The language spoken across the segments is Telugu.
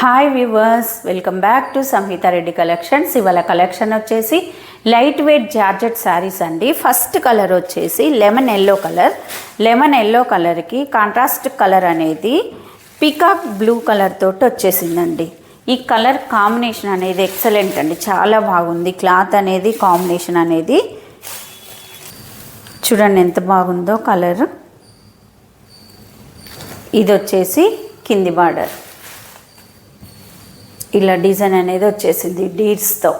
Hi viewers, welcome back to Samhita Reddy collections. ఇవాళ కలెక్షన్ వచ్చేసి లైట్ వెయిట్ జార్జెట్ శారీస్ అండి. ఫస్ట్ కలర్ వచ్చేసి lemon yellow colour. Lemon yellow కలర్కి కాంట్రాస్ట్ కలర్ అనేది పీకాక్ బ్లూ కలర్ తోటి వచ్చేసిందండి. ఈ కలర్ కాంబినేషన్ అనేది ఎక్సలెంట్ అండి, చాలా బాగుంది. క్లాత్ అనేది కాంబినేషన్ అనేది చూడండి ఎంత బాగుందో కలర్. ఇది వచ్చేసి కింది బార్డర్, ఇలా డిజైన్ అనేది వచ్చేసింది డీడ్స్తో.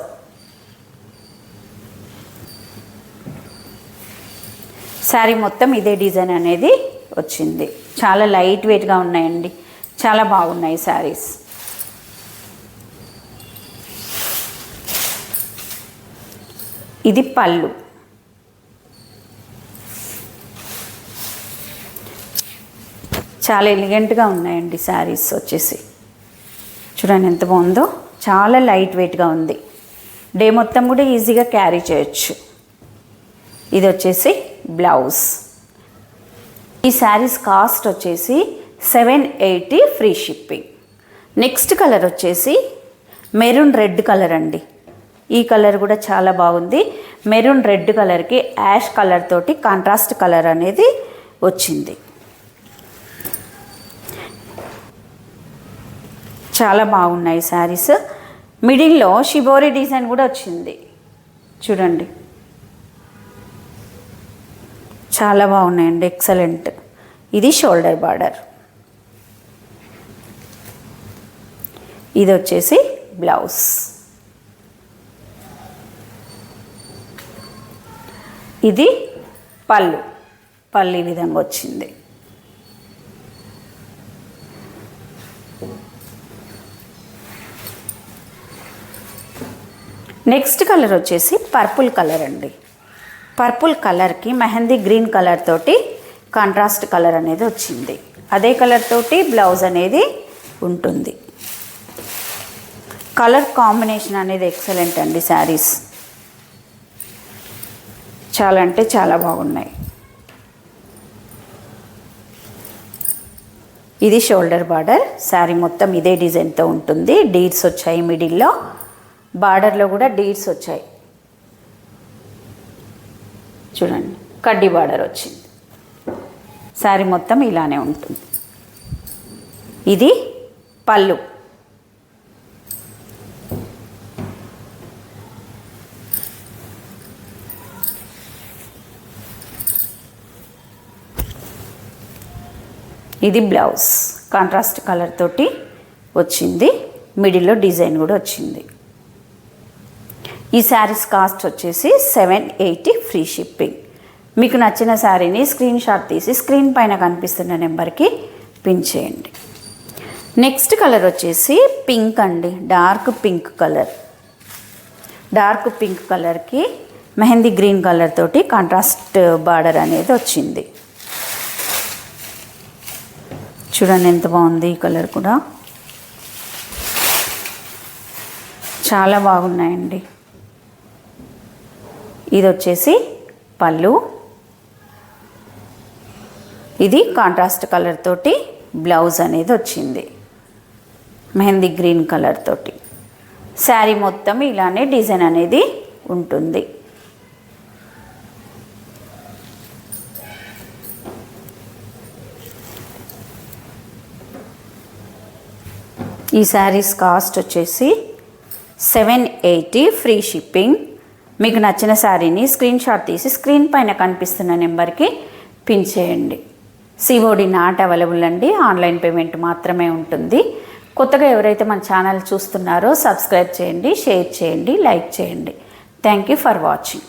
శారీ మొత్తం ఇదే డిజైన్ అనేది వచ్చింది. చాలా లైట్ వెయిట్గా ఉన్నాయండి, చాలా బాగున్నాయి శారీస్. ఇది పళ్ళు. చాలా ఎలిగెంట్గా ఉన్నాయండి శారీస్ వచ్చేసి. చూడండి ఎంత బాగుందో, చాలా లైట్ వెయిట్గా ఉంది. డే మొత్తం కూడా ఈజీగా క్యారీ చేయొచ్చు. ఇది వచ్చేసి బ్లౌజ్. ఈ శారీస్ కాస్ట్ వచ్చేసి 780 ఫ్రీ షిప్పింగ్. నెక్స్ట్ కలర్ వచ్చేసి మెరూన్ రెడ్ కలర్ అండి. ఈ కలర్ కూడా చాలా బాగుంది. మెరూన్ రెడ్ కలర్కి యాష్ కలర్ తోటి కాంట్రాస్ట్ కలర్ అనేది వచ్చింది. చాలా బాగున్నాయి శారీస్. మిడిల్లో షిబోరి డిజైన్ కూడా వచ్చింది చూడండి, చాలా బాగున్నాయండి, ఎక్సలెంట్. ఇది షోల్డర్ బార్డర్. ఇది వచ్చేసి బ్లౌజ్. ఇది పళ్ళు. పళ్ళు ఈ విధంగా వచ్చింది. నెక్స్ట్ కలర్ వచ్చేసి పర్పుల్ కలర్ అండి. పర్పుల్ కలర్కి మెహందీ గ్రీన్ కలర్ తోటి కాంట్రాస్ట్ కలర్ అనేది వచ్చింది. అదే కలర్ తోటి బ్లౌజ్ అనేది ఉంటుంది. కలర్ కాంబినేషన్ అనేది ఎక్సలెంట్ అండి. శారీస్ చాలా అంటే చాలా బాగున్నాయి. ఇది షోల్డర్ బార్డర్. శారీ మొత్తం ఇదే డిజైన్తో ఉంటుంది. డీడ్స్ వచ్చాయి మిడిల్లో, బార్డర్లో కూడా డీడ్స్ వచ్చాయి చూడండి. కడ్డీ బార్డర్ వచ్చింది. శారీ మొత్తం ఇలానే ఉంటుంది. ఇది పళ్ళు. ఇది బ్లౌజ్. కాంట్రాస్ట్ కలర్ తోటి వచ్చింది. మిడిల్లో డిజైన్ కూడా వచ్చింది. ఈ శారీస్ కాస్ట్ వచ్చేసి 780 ఫ్రీ షిప్పింగ్. మీకు నచ్చిన శారీని స్క్రీన్ షాట్ తీసి స్క్రీన్ పైన కనిపిస్తున్న నెంబర్కి పిన్ చేయండి. నెక్స్ట్ కలర్ వచ్చేసి పింక్ అండి. Dark pink colour. Dark pink కలర్కి మెహందీ గ్రీన్ కలర్ తోటి కాంట్రాస్ట్ బార్డర్ అనేది వచ్చింది. చూడండి ఎంత బాగుంది. ఈ కలర్ కూడా చాలా బాగున్నాయండి. ఇది వచ్చేసి పళ్ళు. ఇది కాంట్రాస్ట్ కలర్ తోటి బ్లౌజ్ అనేది వచ్చింది మెహందీ గ్రీన్ కలర్ తోటి. శారీ మొత్తం ఇలానే డిజైన్ అనేది ఉంటుంది. ఈ శారీస్ కాస్ట్ వచ్చేసి 780 ఫ్రీ షిప్పింగ్. మీకు నచ్చిన శారీని స్క్రీన్ షాట్ తీసి స్క్రీన్ పైన కనిపిస్తున్న నెంబర్కి పిన్ చేయండి. సిఓడి నాట్ అవైలబుల్ అండి, ఆన్లైన్ పేమెంట్ మాత్రమే ఉంటుంది. కొత్తగా ఎవరైతే మన ఛానల్ చూస్తున్నారో సబ్స్క్రైబ్ చేయండి, షేర్ చేయండి, లైక్ చేయండి. Thank you for watching.